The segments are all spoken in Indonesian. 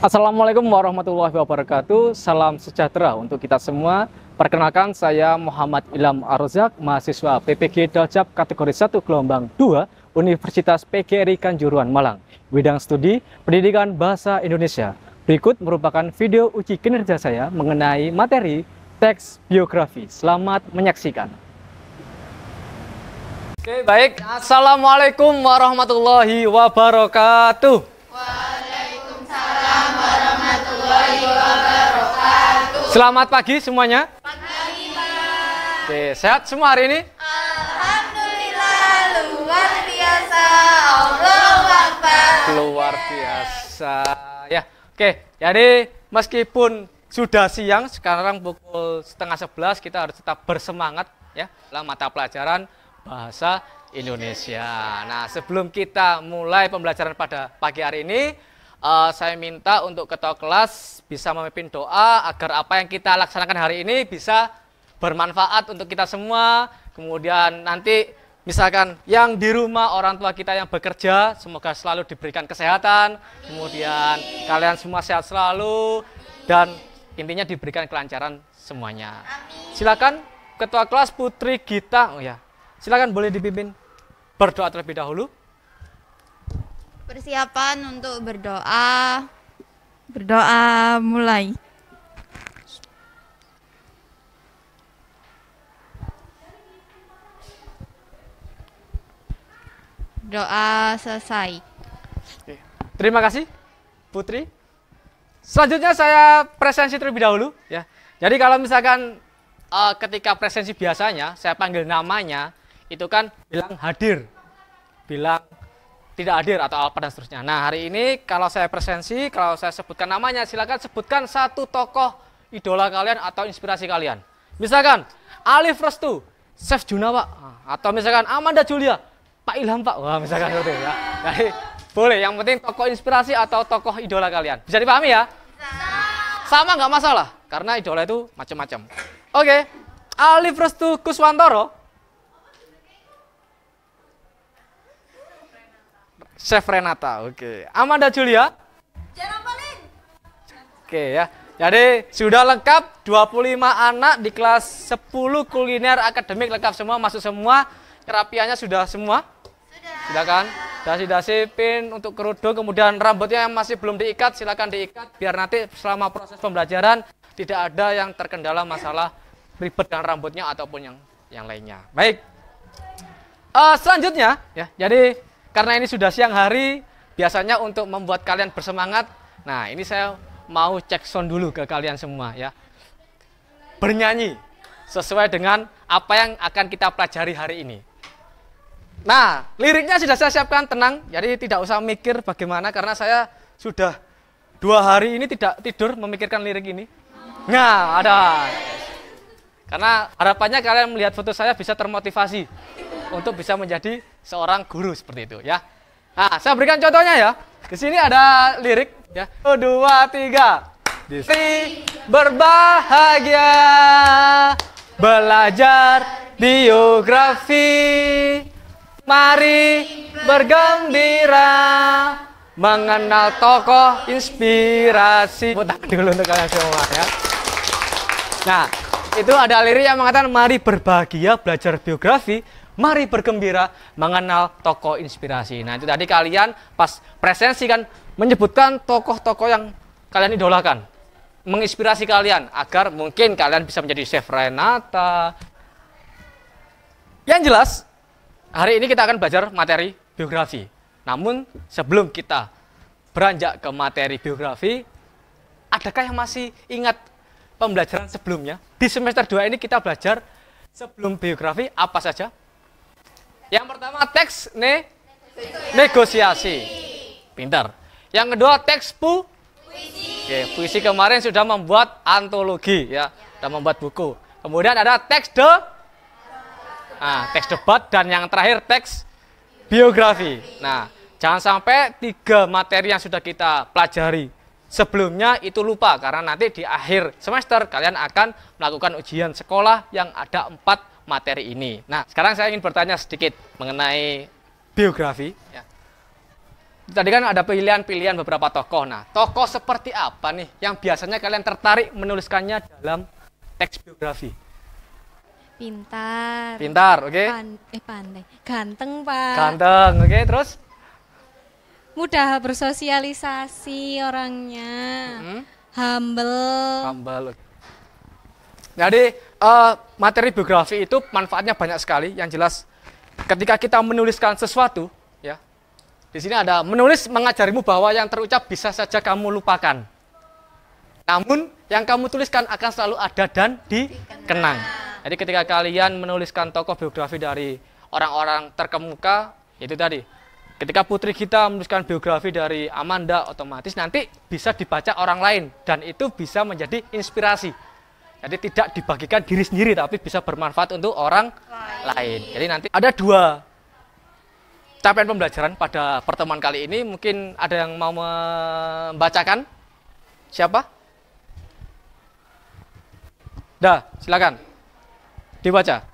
Assalamualaikum warahmatullahi wabarakatuh. Salam sejahtera untuk kita semua. Perkenalkan, saya Muhammad Ilham Arzak, mahasiswa PPG Daljab kategori 1 gelombang 2 Universitas PGRI Kanjuruhan Malang. Bidang studi Pendidikan Bahasa Indonesia. Berikut merupakan video uji kinerja saya mengenai materi teks biografi. Selamat menyaksikan. Oke, baik. Assalamualaikum warahmatullahi wabarakatuh. Waalaikumsalam warahmatullahi wabarakatuh. Selamat pagi semuanya. Pagi, Pak. Oke, sehat semua hari ini? Alhamdulillah, luar biasa. Allahu Akbar. Luar biasa. Ya, oke. Jadi meskipun sudah siang, sekarang pukul 10:30, kita harus tetap bersemangat ya dalam mata pelajaran Bahasa Indonesia. Nah, sebelum kita mulai pembelajaran pada pagi hari ini, saya minta untuk ketua kelas bisa memimpin doa agar apa yang kita laksanakan hari ini bisa bermanfaat untuk kita semua. Kemudian nanti misalkan yang di rumah, orang tua kita yang bekerja, semoga selalu diberikan kesehatan. Kemudian kalian semua sehat selalu dan intinya diberikan kelancaran semuanya. Silakan ketua kelas Putri Gita. Oh ya. Silakan boleh dipimpin berdoa terlebih dahulu. Persiapan untuk berdoa. Berdoa mulai. Doa selesai. Terima kasih Putri. Selanjutnya saya presensi terlebih dahulu ya. Jadi kalau misalkan ketika presensi biasanya saya panggil namanya, itu kan bilang hadir, bilang tidak hadir atau apa dan seterusnya. Nah, hari ini kalau saya presensi, kalau saya sebutkan namanya, silakan sebutkan satu tokoh idola kalian atau inspirasi kalian. Misalkan Alif Restu, Chef Junawa, atau misalkan Amanda Julia, Pak Ilham Pak. Wah, misalkan seperti itu ya. Jadi boleh, yang penting tokoh inspirasi atau tokoh idola kalian. Bisa dipahami ya? Sama nggak masalah, karena idola itu macam-macam. Oke, Alif Restu Kuswantoro, Chef Renata. Oke, Amanda Julia, oke ya. Jadi sudah lengkap 25 anak di kelas 10 kuliner akademik, lengkap semua, masuk semua. Kerapiannya sudah semua? Sudah kan? Sudah sipin untuk kerudung, kemudian rambutnya yang masih belum diikat silakan diikat biar nanti selama proses pembelajaran tidak ada yang terkendala masalah ribet dengan rambutnya ataupun yang lainnya. Baik. Selanjutnya ya. Jadi karena ini sudah siang hari, biasanya untuk membuat kalian bersemangat, nah ini saya mau cek sound dulu ke kalian semua ya. Bernyanyi sesuai dengan apa yang akan kita pelajari hari ini. Nah, liriknya sudah saya siapkan, tenang, jadi tidak usah mikir bagaimana, karena saya sudah 2 hari ini tidak tidur memikirkan lirik ini. Nah, ada. Karena harapannya kalian melihat foto saya bisa termotivasi untuk bisa menjadi seorang guru seperti itu ya. Nah, saya berikan contohnya ya. Di sini ada lirik ya. 1, 2, 3. Di sini berbahagia belajar biografi. Mari bergembira mengenal tokoh inspirasi. Putar dulu untuk kalian semua ya. Nah, itu ada lirik yang mengatakan mari berbahagia belajar biografi, mari bergembira mengenal tokoh inspirasi. Nah, itu tadi kalian pas presensi kan menyebutkan tokoh-tokoh yang kalian idolakan, menginspirasi kalian agar mungkin kalian bisa menjadi Chef Renata. Yang jelas, hari ini kita akan belajar materi biografi. Namun sebelum kita beranjak ke materi biografi, adakah yang masih ingat pembelajaran sebelumnya? Di semester 2 ini kita belajar sebelum biografi apa saja? Yang pertama teks negosiasi. Pintar. Yang kedua teks puisi. Oke, puisi kemarin sudah membuat antologi ya, sudah membuat buku. Kemudian ada teks debat dan yang terakhir teks biografi. Nah, jangan sampai 3 materi yang sudah kita pelajari sebelumnya itu lupa, karena nanti di akhir semester kalian akan melakukan ujian sekolah yang ada 4 materi ini. Nah, sekarang saya ingin bertanya sedikit mengenai biografi. Ya. Tadi kan ada pilihan-pilihan beberapa tokoh. Nah, tokoh seperti apa nih yang biasanya kalian tertarik menuliskannya dalam teks biografi? Pintar. Pintar, oke. Pandai. Ganteng, Pak. Ganteng, oke. Terus? Mudah bersosialisasi orangnya. Humble. Humble. Jadi materi biografi itu manfaatnya banyak sekali. Yang jelas ketika kita menuliskan sesuatu, ya, di sini ada menulis mengajarimu bahwa yang terucap bisa saja kamu lupakan. Namun yang kamu tuliskan akan selalu ada dan dikenang. Jadi ketika kalian menuliskan tokoh biografi dari orang-orang terkemuka, itu tadi. Ketika putri kita menuliskan biografi dari Amanda, otomatis nanti bisa dibaca orang lain. Dan itu bisa menjadi inspirasi. Jadi tidak dibagikan diri sendiri, tapi bisa bermanfaat untuk orang lain. Jadi nanti ada 2 capaian pembelajaran pada pertemuan kali ini. Mungkin ada yang mau membacakan? Siapa? Dah, silakan. Dibaca.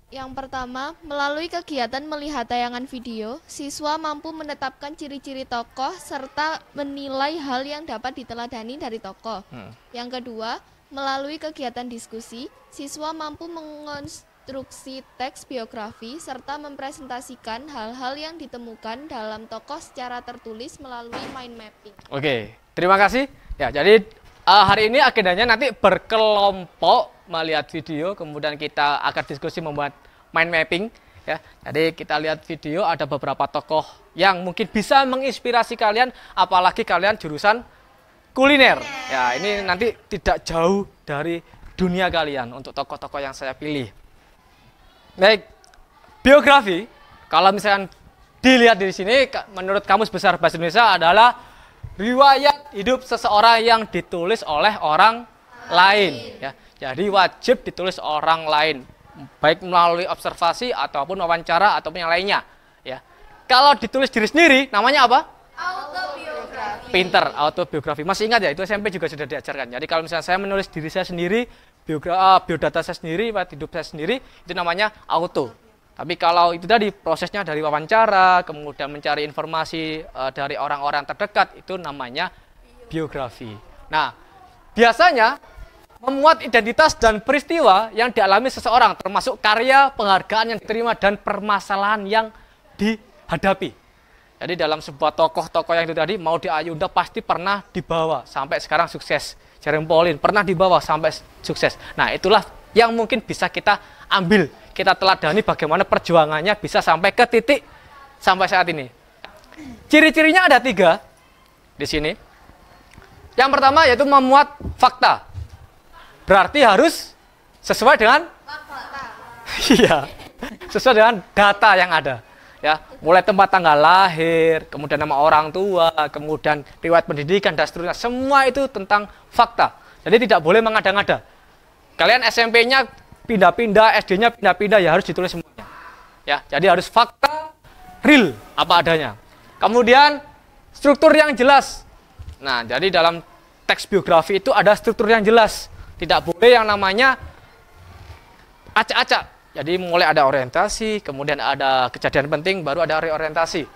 Yang pertama, melalui kegiatan melihat tayangan video, siswa mampu menetapkan ciri-ciri tokoh serta menilai hal yang dapat diteladani dari tokoh. Yang kedua, melalui kegiatan diskusi, siswa mampu mengonstruksi teks biografi serta mempresentasikan hal-hal yang ditemukan dalam tokoh secara tertulis melalui mind mapping. Oke, terima kasih. Ya, jadi hari ini agendanya nanti berkelompok melihat video, kemudian kita akan diskusi membuat mind mapping. Ya, jadi kita lihat video, ada beberapa tokoh yang mungkin bisa menginspirasi kalian, apalagi kalian jurusan kuliner. Ya, ini nanti tidak jauh dari dunia kalian untuk tokoh-tokoh yang saya pilih. Baik, biografi, kalau misalkan dilihat di sini, menurut Kamus Besar Bahasa Indonesia adalah riwayat hidup seseorang yang ditulis oleh orang lain. Ya. Jadi wajib ditulis orang lain, baik melalui observasi ataupun wawancara ataupun yang lainnya. Ya. Kalau ditulis diri sendiri, namanya apa? Autobiografi. Pinter, autobiografi. Masih ingat ya, itu SMP juga sudah diajarkan. Jadi kalau misalnya saya menulis diri saya sendiri, biodata saya sendiri, riwayat hidup saya sendiri, itu namanya auto. Tapi kalau itu tadi prosesnya dari wawancara, kemudian mencari informasi dari orang-orang terdekat, itu namanya biografi. Nah, biasanya memuat identitas dan peristiwa yang dialami seseorang, termasuk karya, penghargaan yang diterima, dan permasalahan yang dihadapi. Jadi dalam sebuah tokoh-tokoh yang itu tadi, mau di Ayunda pasti pernah dibawa, sampai sekarang sukses. Jeremy Pauline pernah dibawa sampai sukses. Nah, itulah yang mungkin bisa kita ambil, kita teladani bagaimana perjuangannya bisa sampai ke titik sampai saat ini. Ciri-cirinya ada 3 di sini. Yang pertama yaitu memuat fakta. Berarti harus sesuai dengan iya, sesuai dengan data yang ada. Ya, mulai tempat tanggal lahir, kemudian nama orang tua, kemudian riwayat pendidikan dan seterusnya. Semua itu tentang fakta. Jadi tidak boleh mengada-ngada. Kalian SMP-nya pindah-pindah, SD-nya pindah-pindah, ya harus ditulis semuanya. Ya, jadi harus fakta real apa adanya. Kemudian struktur yang jelas. Nah, jadi dalam teks biografi itu ada struktur yang jelas. Tidak boleh yang namanya acak-acak. Jadi mulai ada orientasi, kemudian ada kejadian penting, baru ada reorientasi.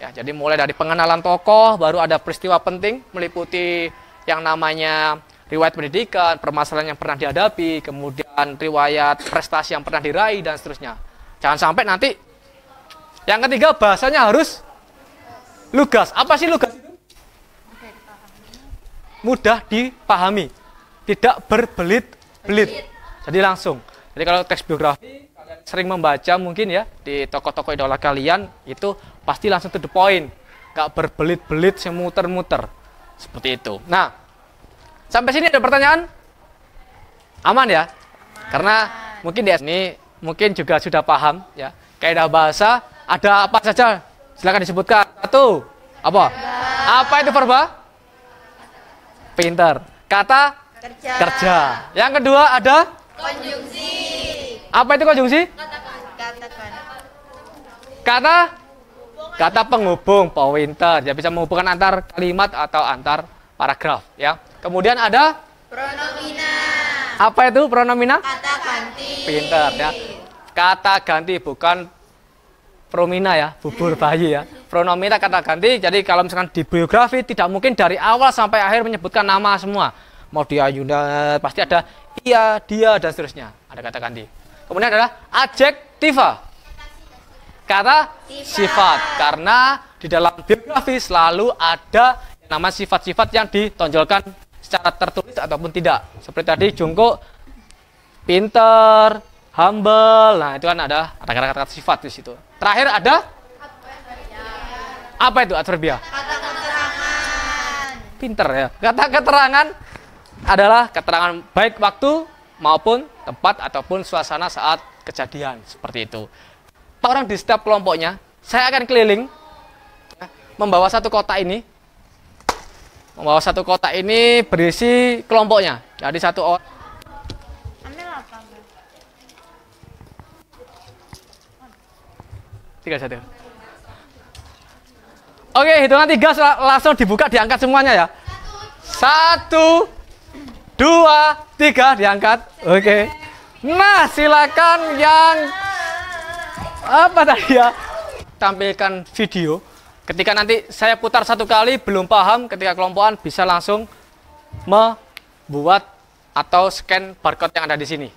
Ya, jadi mulai dari pengenalan tokoh, baru ada peristiwa penting, meliputi yang namanya riwayat pendidikan, permasalahan yang pernah dihadapi, kemudian riwayat prestasi yang pernah diraih, dan seterusnya. Jangan sampai nanti. Yang ketiga, bahasanya harus lugas. Apa sih lugas itu? Mudah dipahami. Tidak berbelit-belit. Jadi langsung. Jadi kalau teks biografi, kalian sering membaca mungkin ya, di tokoh-tokoh idola kalian, itu pasti langsung to the point. Gak berbelit-belit, semuter-muter. Seperti itu. Nah, sampai sini ada pertanyaan? Aman ya? Karena mungkin di sini mungkin juga sudah paham ya. Kaidah bahasa ada apa saja? Silakan disebutkan. 1. Apa? Apa itu verba? Pinter. Kata? Kerja. Yang kedua ada? Konjungsi. Apa itu konjungsi? Katakan. Kata penghubung, pointer. Dia bisa menghubungkan antar kalimat atau antar paragraf ya. Kemudian ada Pronomina. apa itu pronomina? Kata ganti. Pinter ya. Kata ganti, bukan promina ya, bubur bayi ya. Pronomina kata ganti. Jadi kalau misalkan di biografi tidak mungkin dari awal sampai akhir menyebutkan nama semua. Mau dia Yunda pasti ada ia, dia dan seterusnya. Ada kata ganti. Kemudian adalah adjektiva. Kata sifat. Karena di dalam biografi selalu ada nama sifat-sifat yang ditonjolkan secara tertulis ataupun tidak. Seperti tadi Jungkook pinter, humble. Nah, itu kan ada kata-kata sifat di situ. Terakhir ada apa itu adverbia? Kata keterangan. Pinter ya. Kata keterangan adalah keterangan baik waktu maupun tempat ataupun suasana saat kejadian seperti itu. Orang di setiap kelompoknya, saya akan keliling ya, membawa satu kotak ini. Membawa satu kotak ini berisi kelompoknya. Jadi satu orang. Tiga satu. Oke, hitungan 3 langsung dibuka, diangkat semuanya ya. 1, 2, 3 diangkat. Oke. Nah, silakan yang apa tadi ya? Tampilkan video. Ketika nanti saya putar satu kali belum paham, ketika kelompokan bisa langsung membuat atau scan barcode yang ada di sini.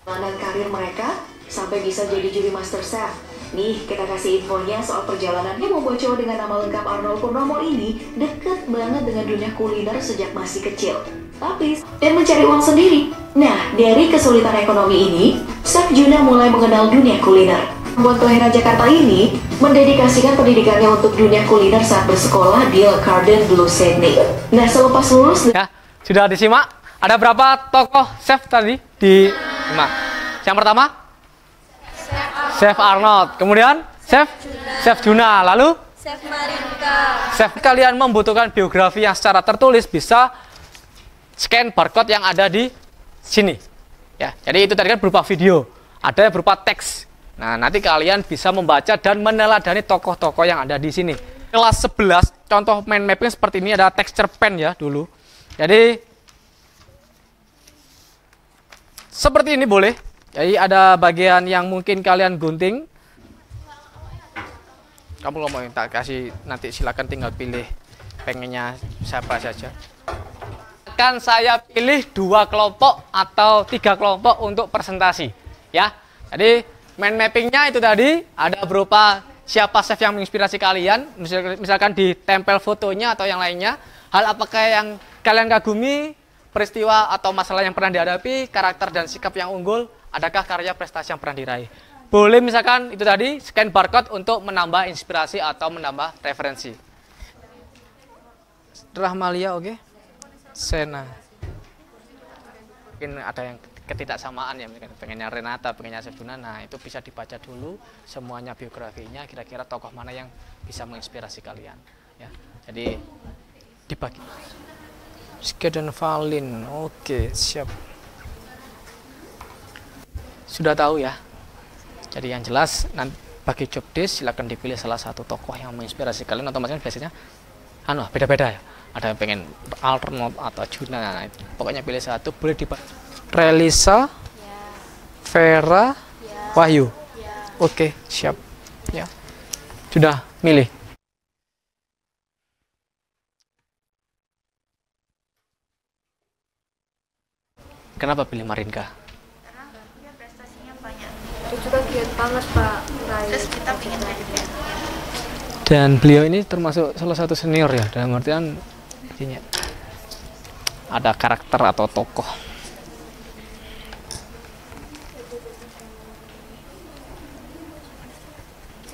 Perjalanan karir mereka sampai bisa jadi juri Master Chef. Nih, kita kasih infonya soal perjalanannya membuat cowok dengan nama lengkap Arnold Purnomo ini deket banget dengan dunia kuliner sejak masih kecil. Tapi, dan mencari uang sendiri. Nah, dari kesulitan ekonomi ini, Chef Juna mulai mengenal dunia kuliner. Membuat kelahiran Jakarta ini mendedikasikan pendidikannya untuk dunia kuliner saat bersekolah di Le Cordon Bleu Sydney. Nah, selepas lulus... Ya, sudah disimak. Ada berapa tokoh chef tadi? Di 5. Yang pertama? Chef Arnold. Kemudian? Chef Juna. Lalu? Chef Marinka. Chef, kalian membutuhkan biografi yang secara tertulis, bisa scan barcode yang ada di sini. Ya, jadi itu tadi kan berupa video. Ada yang berupa teks. Nah, nanti kalian bisa membaca dan meneladani tokoh-tokoh yang ada di sini. Kelas 11, contoh mind mapping seperti ini, ada texture pen ya dulu. Jadi seperti ini boleh. Jadi ada bagian yang mungkin kalian gunting. Kamu ngomongin tak kasih, nanti silakan tinggal pilih pengennya siapa saja. Kan saya pilih 2 kelompok atau 3 kelompok untuk presentasi ya. Jadi mind mappingnya itu tadi ada berupa siapa chef yang menginspirasi kalian, misalkan ditempel fotonya atau yang lainnya. Hal apakah yang kalian kagumi, peristiwa atau masalah yang pernah dihadapi, karakter dan sikap yang unggul, adakah karya prestasi yang pernah diraih. Boleh misalkan itu tadi scan barcode untuk menambah inspirasi atau menambah referensi. Rahmalia, oke. Sena. Mungkin ada yang ketidaksamaan ya, pengennya Renata, pengennya Sebuna. Nah, itu bisa dibaca dulu semuanya biografinya, kira-kira tokoh mana yang bisa menginspirasi kalian ya. Jadi dibagi. Ski dan Valin, oke, siap. Sudah tahu ya. Jadi yang jelas nanti bagi job desk silakan dipilih salah satu tokoh yang menginspirasi kalian. Otomatis biasanya beda-beda ya. Ada yang pengen Arnold atau Juna. Nah, pokoknya pilih satu, boleh dibaca. Relisa, Vera, Wahyu. Oke, siap. Ya. Sudah milih. Kenapa pilih Marinka? Itu juga giat banget Pak. Terus kita pengen lanjut. Dan beliau ini termasuk salah satu senior ya, dalam artian intinya ada karakter atau tokoh.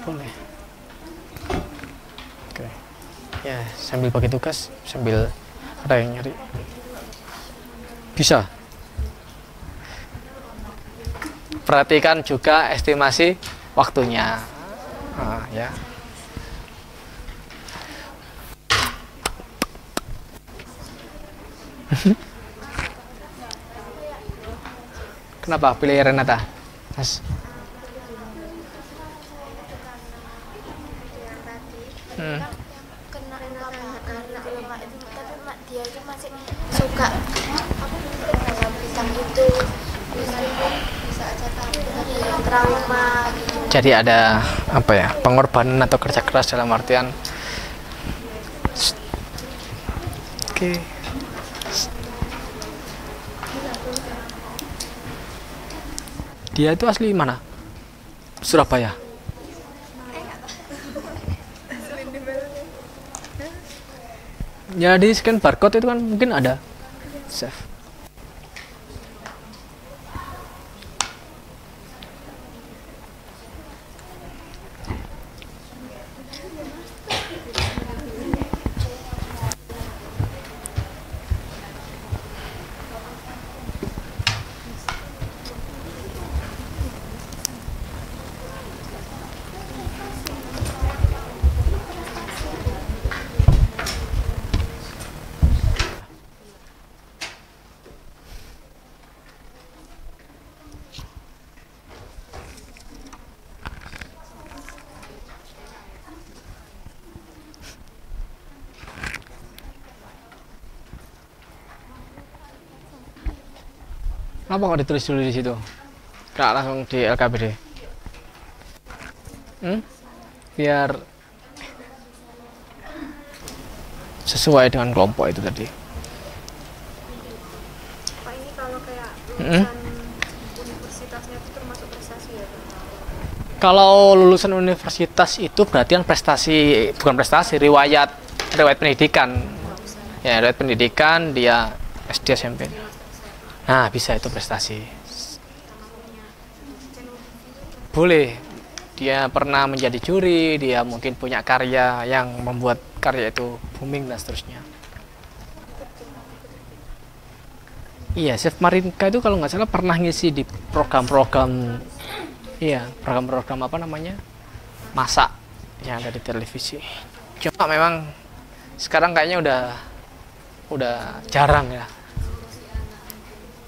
Boleh. Oke. Ya, sambil bagi tugas, sambil ada yang nyari. Bisa. Perhatikan juga estimasi waktunya. Ya. Kenapa pilih Renata? Mas. Kena anak itu, tapi dia itu masih suka trauma gitu. Jadi ada apa ya, pengorbanan atau kerja keras dalam artian oke. Dia itu asli mana? Surabaya. Jadi scan barcode itu kan mungkin ada save. Kenapa kok ditulis dulu di situ? Nggak langsung di LKPD? Biar sesuai dengan kelompok itu tadi. Pak, ini kalau kayak lulusan universitasnya itu termasuk prestasi ya Pak? Kalau lulusan universitas itu berarti kan prestasi, bukan prestasi, riwayat pendidikan. Ya, riwayat pendidikan dia SD SMP. Nah, bisa itu prestasi. Boleh. Dia pernah menjadi juri, dia mungkin punya karya yang membuat karya itu booming dan seterusnya. Iya, Chef Marinka itu kalau nggak salah pernah ngisi di program-program, iya, program-program apa namanya, masak yang ada di televisi. Cuma memang sekarang kayaknya udah jarang ya.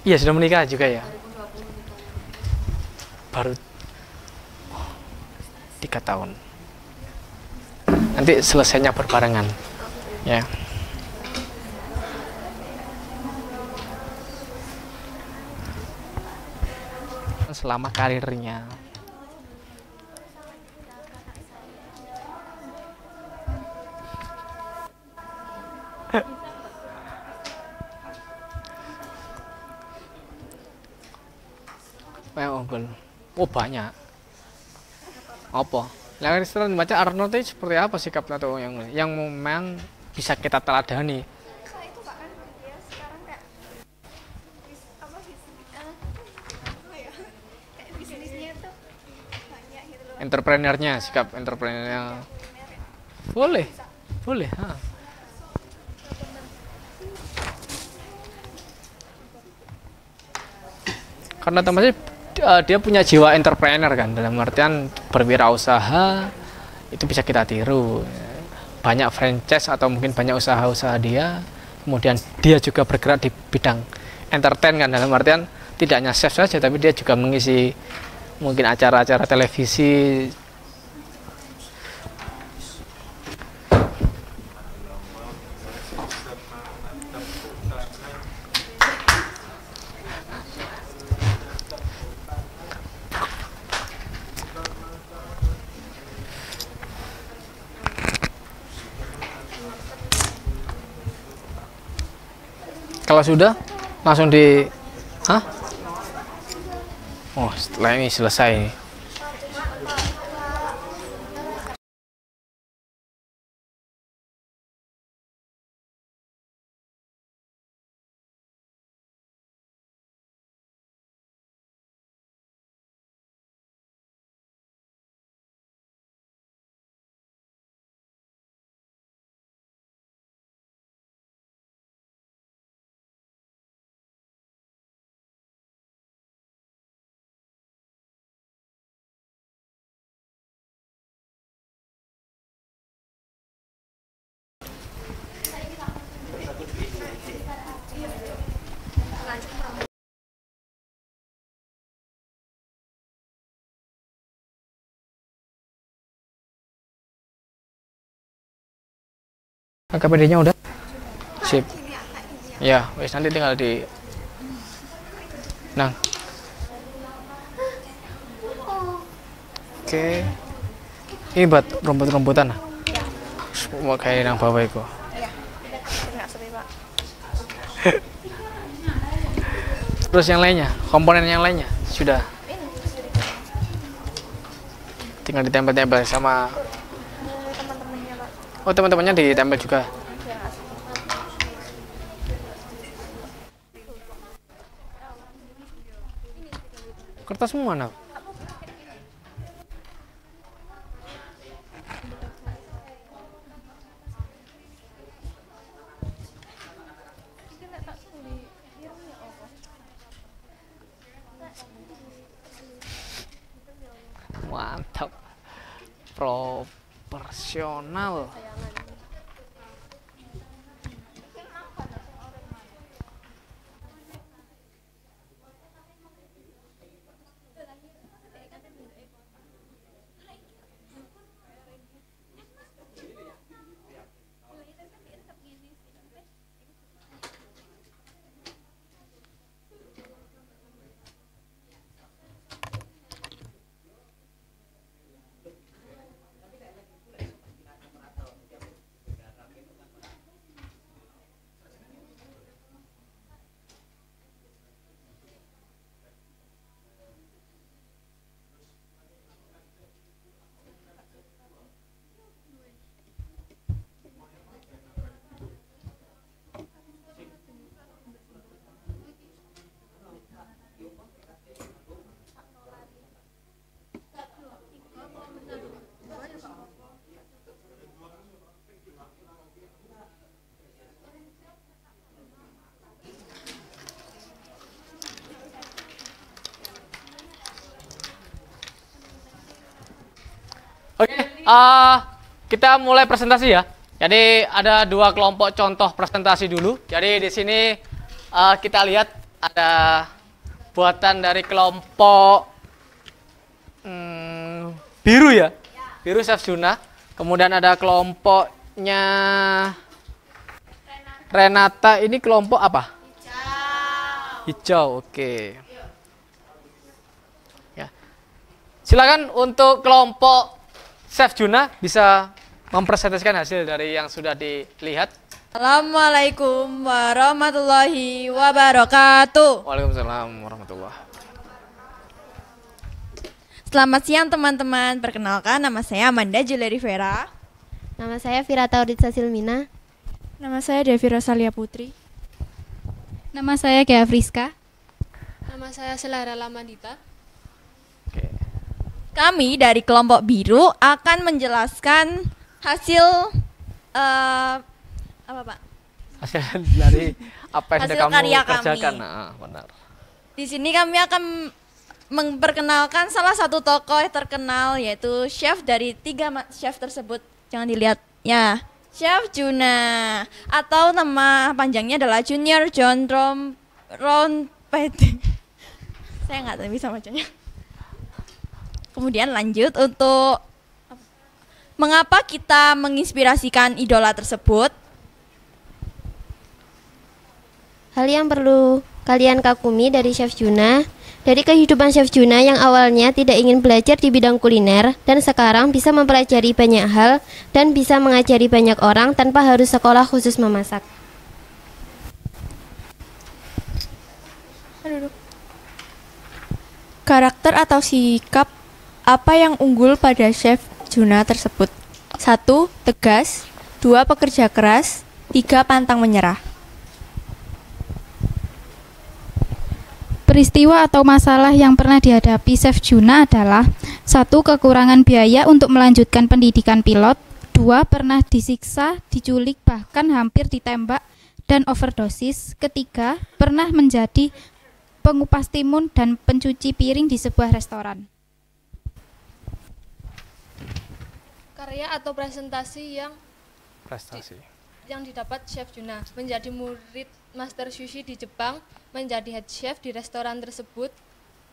Iya, sudah menikah juga ya. Baru 3 tahun. Nanti selesainya berbarengan. Ya. Selama karirnya. Unggul. Oh, banyak. Apa? Yang restoran baca Arnold itu seperti apa sikapnya tuh yang memang bisa kita teladani? Entrepreneurnya, sikap entrepreneurnya. Boleh. Ha. Karena teman-teman dia punya jiwa entrepreneur kan, dalam artian berwirausaha itu bisa kita tiru. Banyak franchise atau mungkin banyak usaha-usaha dia, kemudian dia juga bergerak di bidang entertain kan, dalam artian tidak hanya chef saja tapi dia juga mengisi mungkin acara-acara televisi. Kalau sudah langsung di oh, setelah ini selesai. KPD-nya udah? Sip. Ya, wes nanti tinggal di Oke. Ini buat rumput-rumputan. Semua kayak yang bawah itu. Iya. Enggak sepi, Pak. Terus yang lainnya, komponen yang lainnya sudah. Tinggal ditempel-tempel sama. Teman-temannya, Pak. Oh, teman-temannya ditempel juga. Kertas semua, nak. Mantap. Proporsional. Oke, kita mulai presentasi ya. Jadi ada dua kelompok contoh presentasi dulu. Jadi di sini kita lihat ada buatan dari kelompok biru ya, biru Chef Juna. Kemudian ada kelompoknya Renata. Ini kelompok apa? Hijau. Oke. Ya. Silakan untuk kelompok Chef Juna bisa mempresentasikan hasil dari yang sudah dilihat. Assalamualaikum warahmatullahi wabarakatuh. Waalaikumsalam warahmatullahi. Selamat siang teman-teman. Perkenalkan, nama saya Amanda Julia Rivera. Nama saya Vira Taurita Silmina. Nama saya Devi Rosalia Putri. Nama saya Gea Friska. Nama saya Selara Lamandita. Oke. Kami dari kelompok biru akan menjelaskan hasil apa Pak? Hasil dari apa yang Hasil sudah kamu karya kerjakan. kami. Nah, benar. Di sini kami akan memperkenalkan salah satu tokoh yang terkenal, yaitu chef dari tiga chef tersebut. Jangan dilihat ya, Chef Juna, atau nama panjangnya adalah Junior John Rompet. Saya nggak bisa bacanya. Kemudian lanjut untuk mengapa kita menginspirasikan idola tersebut. Hal yang perlu kalian kagumi dari Chef Juna, dari kehidupan Chef Juna yang awalnya tidak ingin belajar di bidang kuliner dan sekarang bisa mempelajari banyak hal dan bisa mengajari banyak orang tanpa harus sekolah khusus memasak. Karakter atau sikap apa yang unggul pada Chef Juna tersebut? 1. Tegas. 2. Pekerja keras. 3. Pantang menyerah. Peristiwa atau masalah yang pernah dihadapi Chef Juna adalah 1. Kekurangan biaya untuk melanjutkan pendidikan pilot. 2. Pernah disiksa, diculik, bahkan hampir ditembak dan overdosis. 3. Pernah menjadi pengupas timun dan pencuci piring di sebuah restoran. Karya atau presentasi Prestasi. yang didapat Chef Juna: menjadi murid master sushi di Jepang, menjadi head chef di restoran tersebut,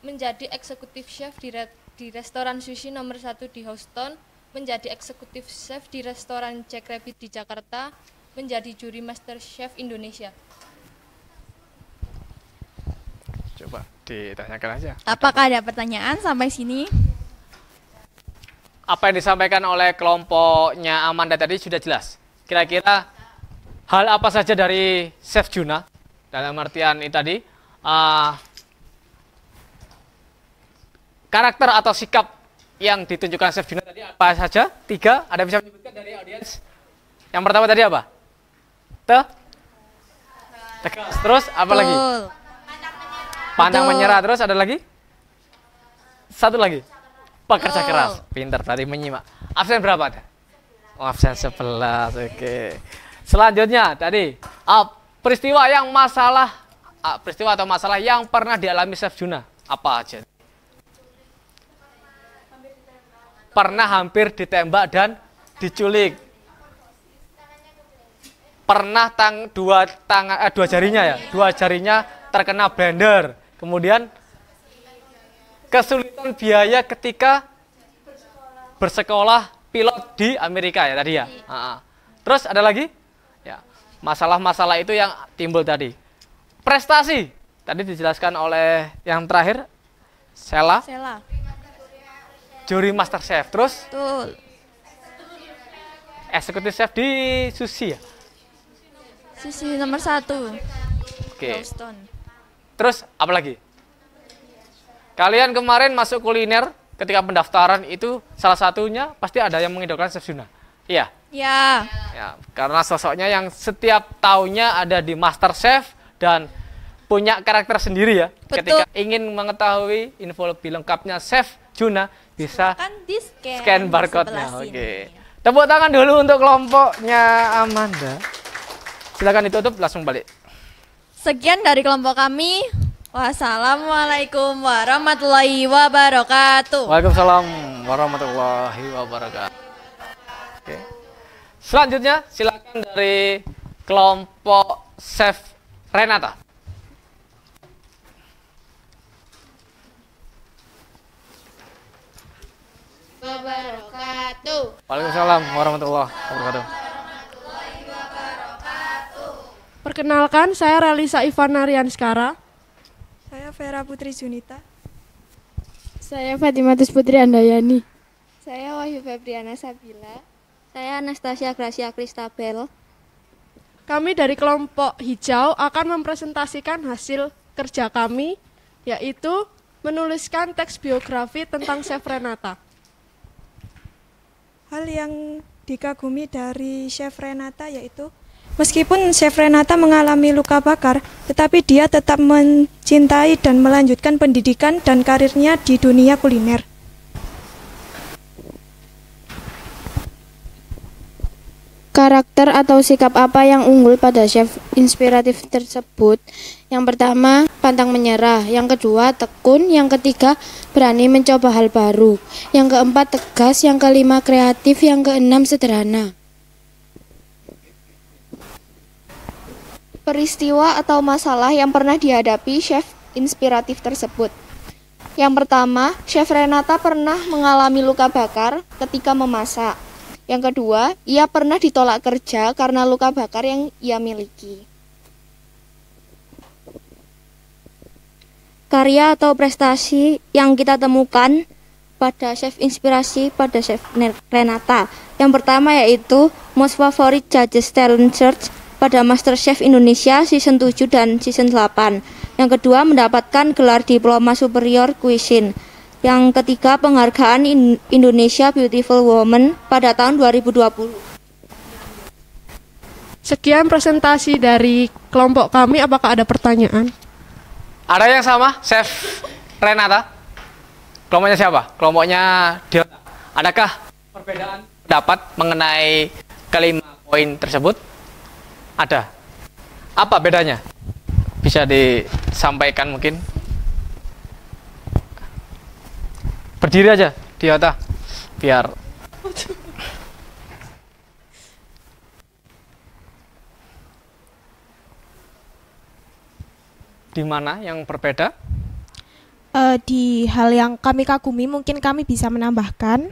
menjadi eksekutif chef di restoran sushi nomor 1 di Houston, menjadi eksekutif chef di restoran Jack Rabbit di Jakarta, menjadi juri master chef Indonesia. Coba ditanyakan aja. Apakah ada pertanyaan sampai sini? apa yang disampaikan oleh kelompoknya Amanda tadi sudah jelas. Kira-kira hal apa saja dari Chef Juna dalam artian ini tadi karakter atau sikap yang ditunjukkan Chef Juna tadi apa saja? 3, ada bisa menyebutkan dari audiens? Yang pertama tadi apa? Tegas. Terus apa lagi? Pantang menyerah. Terus ada lagi? Satu lagi. Pekerja keras. Pintar tadi menyimak. Absen berapa ada? Oh, absen 11. Oke. Selanjutnya tadi peristiwa atau masalah yang pernah dialami Chef Juna. Apa aja? Pernah hampir ditembak dan diculik. Pernah dua jarinya terkena blender. Kemudian kesulitan biaya ketika bersekolah pilot di Amerika ya tadi ya. Terus ada lagi? Ya, masalah-masalah itu yang timbul tadi. Prestasi tadi dijelaskan oleh yang terakhir Sela. Juri Master Chef. Terus? Betul. Eksekutif chef di Sushi ya? Sushi nomor 1. Oke. Terus apa lagi? Kalian kemarin masuk kuliner ketika pendaftaran itu salah satunya pasti ada yang mengidolakan Chef Juna. Iya? Ya. Ya, karena sosoknya yang setiap tahunnya ada di Master Chef dan punya karakter sendiri ya. Betul. Ketika ingin mengetahui info lebih lengkapnya Chef Juna bisa Kan di scan barcode-nya. Oke. Tepuk tangan dulu untuk kelompoknya Amanda. Silakan ditutup langsung balik. Sekian dari kelompok kami. Wassalamualaikum warahmatullahi wabarakatuh. Waalaikumsalam warahmatullahi wabarakatuh. Oke. Selanjutnya silakan dari kelompok Chef Renata. Waalaikumsalam warahmatullahi wabarakatuh. Perkenalkan, saya Relisa Ivana Rianskara. Saya Vera Putri Junita. Saya Fatimatus Putri Andayani. Saya Wahyu Febriana Sabila. Saya Anastasia Gracia Kristabel. Kami dari kelompok hijau akan mempresentasikan hasil kerja kami, yaitu menuliskan teks biografi tentang Chef Renata. Hal yang dikagumi dari Chef Renata yaitu meskipun Chef Renata mengalami luka bakar, tetapi dia tetap mencintai dan melanjutkan pendidikan dan karirnya di dunia kuliner. Karakter atau sikap apa yang unggul pada chef inspiratif tersebut? Yang pertama, pantang menyerah. Yang kedua, tekun. Yang ketiga, berani mencoba hal baru. Yang keempat, tegas. Yang kelima, kreatif. Yang keenam, sederhana. Peristiwa atau masalah yang pernah dihadapi chef inspiratif tersebut. Yang pertama, Chef Renata pernah mengalami luka bakar ketika memasak. Yang kedua, ia pernah ditolak kerja karena luka bakar yang ia miliki. Karya atau prestasi yang kita temukan pada chef inspirasi pada Chef Renata. Yang pertama yaitu Most Favorite Judges Talent Search pada MasterChef Indonesia Season 7 dan Season 8. Yang kedua, mendapatkan gelar Diploma Superior Cuisine. Yang ketiga, penghargaan Indonesia Beautiful Woman pada tahun 2020. Sekian presentasi dari kelompok kami. Apakah ada pertanyaan? Ada yang sama, Chef Renata? Kelompoknya siapa? Kelompoknya Diota. Adakah perbedaan pendapat mengenai kelima poin tersebut? Ada. Apa bedanya? Bisa disampaikan mungkin? Berdiri aja, Diota, biar di mana yang berbeda? Di hal yang kami kagumi mungkin kami bisa menambahkan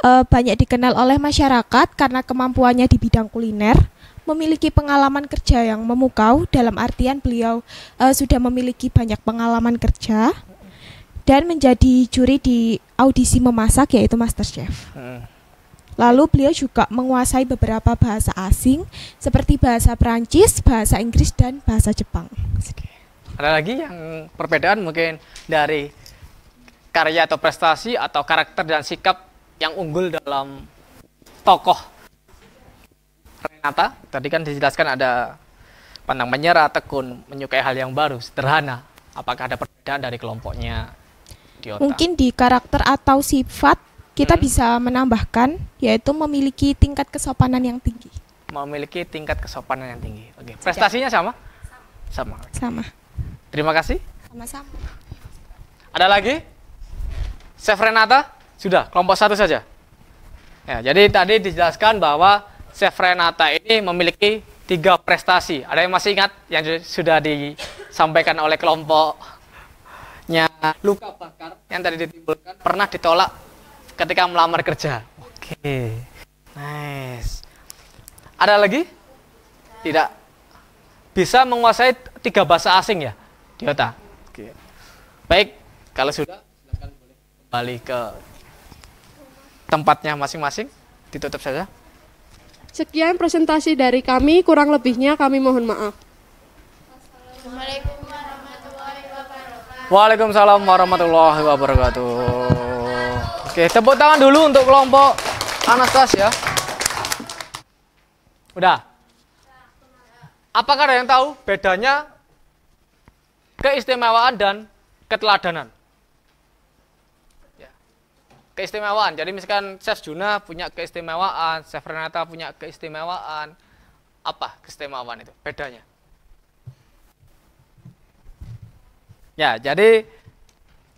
banyak dikenal oleh masyarakat karena kemampuannya di bidang kuliner, memiliki pengalaman kerja yang memukau dalam artian beliau sudah memiliki banyak pengalaman kerja. dan menjadi juri di audisi memasak yaitu MasterChef. Lalu beliau juga menguasai beberapa bahasa asing seperti bahasa Perancis, bahasa Inggris, dan bahasa Jepang. Ada lagi yang perbedaan mungkin dari karya atau prestasi atau karakter dan sikap yang unggul dalam tokoh Renata? Tadi kan dijelaskan ada pantang menyerah, tekun, menyukai hal yang baru, sederhana. Apakah ada perbedaan dari kelompoknya Diota? Mungkin di karakter atau sifat kita bisa menambahkan yaitu memiliki tingkat kesopanan yang tinggi. Memiliki tingkat kesopanan yang tinggi. Oke. Prestasinya sama? Sama. Terima kasih. Sama-sama. Ada lagi? Chef Renata? Sudah, kelompok 1 saja. Ya, jadi tadi dijelaskan bahwa Chef Renata ini memiliki 3 prestasi. Ada yang masih ingat yang sudah disampaikan oleh kelompoknya luka bakar yang tadi ditimbulkan pernah ditolak ketika melamar kerja. Oke, nice. Ada lagi? Tidak. Bisa menguasai 3 bahasa asing ya, Diota? Oke. Baik, kalau sudah silakan boleh kembali ke tempatnya masing-masing. Ditutup saja. Sekian presentasi dari kami, kurang lebihnya kami mohon maaf. Waalaikumsalam warahmatullahi wabarakatuh. Oke, tepuk tangan dulu untuk kelompok Anastasia. Udah. Apakah ada yang tahu bedanya keistimewaan dan keteladanan? Keistimewaan, jadi misalkan Chef Juna punya keistimewaan, Chef Renata punya keistimewaan. Apa keistimewaan itu? Bedanya? Ya, jadi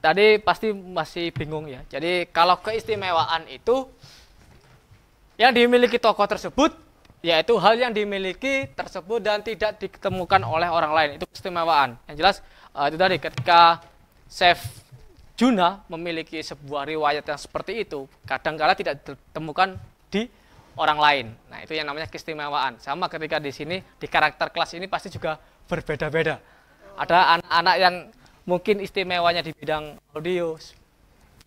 tadi pasti masih bingung ya. Jadi kalau keistimewaan itu yang dimiliki tokoh tersebut, yaitu hal yang dimiliki tersebut dan tidak ditemukan oleh orang lain, itu keistimewaan. Yang jelas itu tadi ketika Chef Juna memiliki sebuah riwayat yang seperti itu, kadang-kala tidak ditemukan di orang lain. Nah, itu yang namanya keistimewaan. Sama ketika di sini, di karakter kelas ini pasti juga berbeda-beda. Ada anak-anak yang mungkin istimewanya di bidang audio,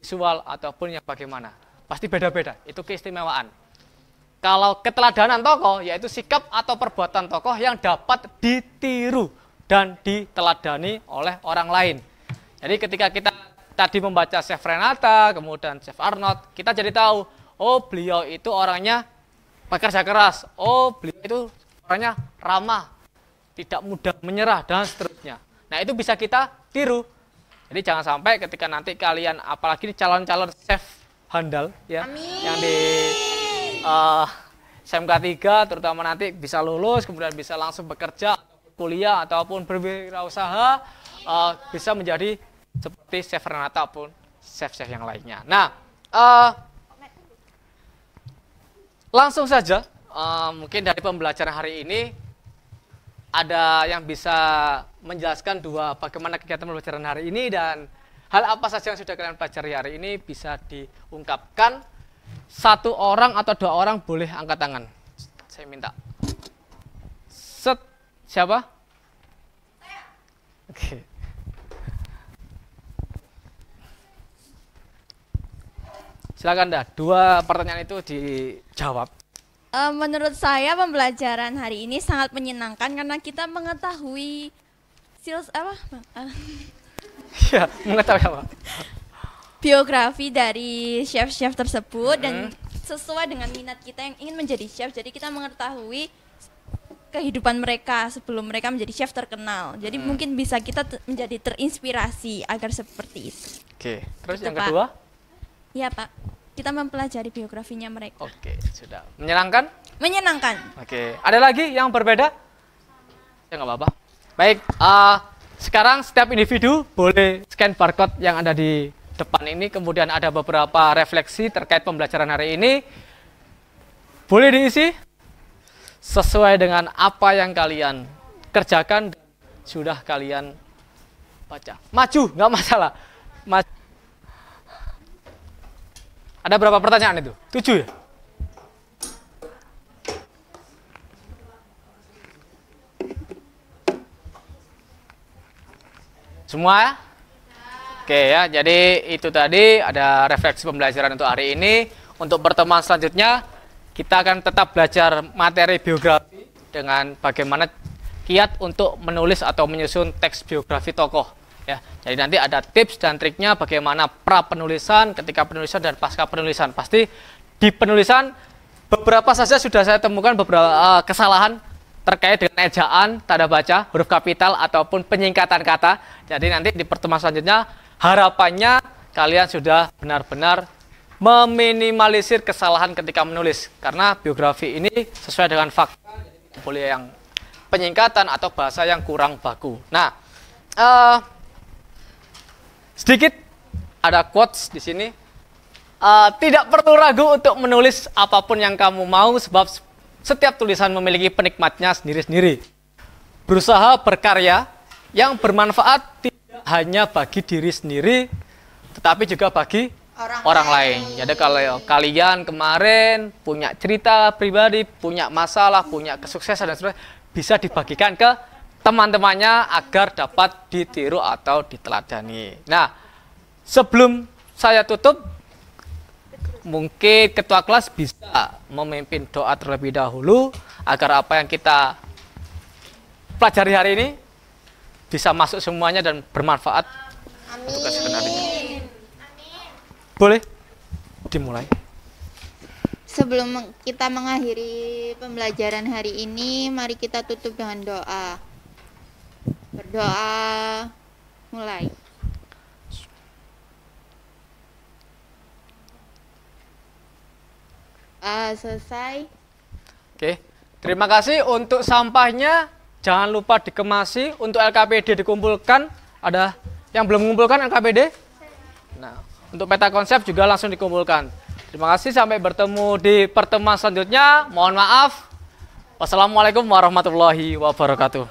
visual, ataupun yang bagaimana. Pasti beda-beda, itu keistimewaan. Kalau keteladanan tokoh, yaitu sikap atau perbuatan tokoh yang dapat ditiru dan diteladani oleh orang lain. Jadi ketika kita tadi membaca Chef Renata, kemudian Chef Arnold, kita jadi tahu, oh beliau itu orangnya pekerja keras, oh beliau itu orangnya ramah, tidak mudah menyerah, dan seterusnya. Nah itu bisa kita tiru. Jadi jangan sampai ketika nanti kalian, apalagi calon-calon chef handal, ya, yang di SMK 3, terutama nanti bisa lulus, kemudian bisa langsung bekerja, kuliah, ataupun berwirausaha, bisa menjadi seperti Chef Renata pun chef-chef yang lainnya. Nah, langsung saja, mungkin dari pembelajaran hari ini ada yang bisa menjelaskan bagaimana kegiatan pembelajaran hari ini dan hal apa saja yang sudah kalian pelajari hari ini bisa diungkapkan. 1 orang atau 2 orang boleh angkat tangan. Saya minta. Siapa? Oke. Silakan dah, 2 pertanyaan itu dijawab. Menurut saya pembelajaran hari ini sangat menyenangkan karena kita mengetahui Ya, mengetahui apa? Biografi dari chef-chef tersebut dan sesuai dengan minat kita yang ingin menjadi chef. Jadi kita mengetahui kehidupan mereka sebelum mereka menjadi chef terkenal. Jadi mungkin bisa kita menjadi terinspirasi agar seperti itu. Oke, terus Gitu, yang kedua? Iya Pak, kita mempelajari biografinya mereka. Oke, sudah. Menyenangkan? Menyenangkan. Oke, ada lagi yang berbeda? Ya nggak apa-apa. Baik, sekarang setiap individu boleh scan barcode yang ada di depan ini, kemudian ada beberapa refleksi terkait pembelajaran hari ini. Boleh diisi sesuai dengan apa yang kalian kerjakan dan sudah kalian baca. Maju, nggak masalah. Maju. Ada berapa pertanyaan itu? 7 ya? Semua ya? Oke ya, jadi itu tadi ada refleksi pembelajaran untuk hari ini. Untuk pertemuan selanjutnya, kita akan tetap belajar materi biografi dengan bagaimana kiat untuk menulis atau menyusun teks biografi tokoh. Ya, jadi nanti ada tips dan triknya bagaimana pra penulisan, ketika penulisan dan pasca penulisan. Pasti di penulisan beberapa saja sudah saya temukan beberapa kesalahan terkait dengan ejaan, tanda baca, huruf kapital ataupun penyingkatan kata. Jadi nanti di pertemuan selanjutnya harapannya kalian sudah benar-benar meminimalisir kesalahan ketika menulis, karena biografi ini sesuai dengan fakta, jadi tidak boleh yang penyingkatan atau bahasa yang kurang baku. Nah, sedikit ada quotes di sini. Tidak perlu ragu untuk menulis apapun yang kamu mau, sebab setiap tulisan memiliki penikmatnya sendiri-sendiri. Berusaha berkarya yang bermanfaat tidak hanya bagi diri sendiri, tetapi juga bagi orang lain. Jadi kalau kalian kemarin punya cerita pribadi, punya masalah, punya kesuksesan dan sebagainya, bisa dibagikan ke teman-temannya agar dapat ditiru atau diteladani. Nah, sebelum saya tutup, mungkin ketua kelas bisa memimpin doa terlebih dahulu agar apa yang kita pelajari hari ini bisa masuk semuanya dan bermanfaat untuk sebenarnya. Boleh dimulai. Sebelum kita mengakhiri pembelajaran hari ini, mari kita tutup dengan doa. Berdoa, mulai. Selesai. Oke, terima kasih. Untuk sampahnya jangan lupa dikemasi. Untuk LKPD dikumpulkan. Ada yang belum mengumpulkan LKPD? Nah, untuk peta konsep juga langsung dikumpulkan. Terima kasih, sampai bertemu di pertemuan selanjutnya. Mohon maaf. Wassalamualaikum warahmatullahi wabarakatuh.